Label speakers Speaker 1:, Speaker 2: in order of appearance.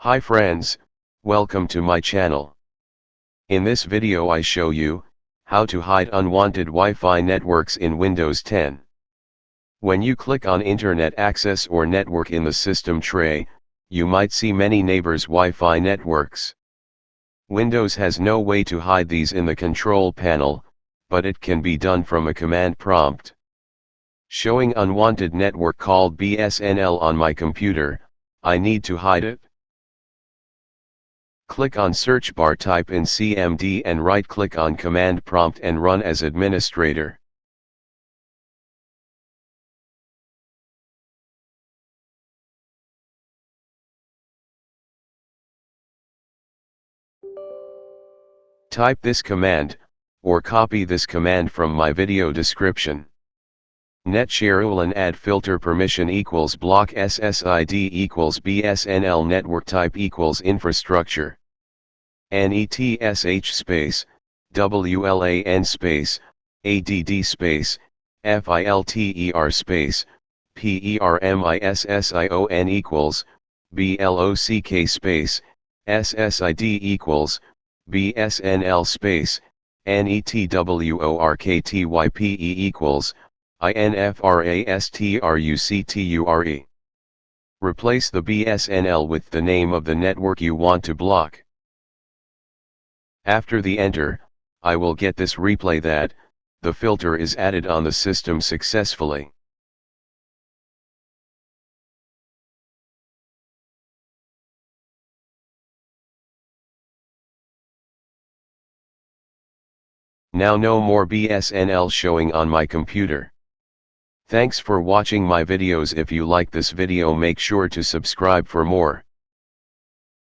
Speaker 1: Hi friends, welcome to my channel. In this video I show you, how to hide unwanted Wi-Fi networks in Windows 10. When you click on Internet Access or Network in the system tray, you might see many neighbors' Wi-Fi networks. Windows has no way to hide these in the control panel, but it can be done from a command prompt. Showing unwanted network called BSNL on my computer, I need to hide it. Click on search bar, type in CMD and right-click on command prompt and run as administrator. Type this command, or copy this command from my video description. Net share ulan add filter permission equals block SSID equals BSNL network type equals infrastructure. NETSH space, WLAN space, ADD space, FILTER space, PERMISSION equals, BLOCK space, SSID equals, BSNL space, NETWORKTYPE equals, INFRASTRUCTURE. Replace the BSNL with the name of the network you want to block. After the enter, I will get this replay that the filter is added on the system successfully. Now no more BSNL showing on my computer. Thanks for watching my videos. If you like this video, make sure to subscribe for more.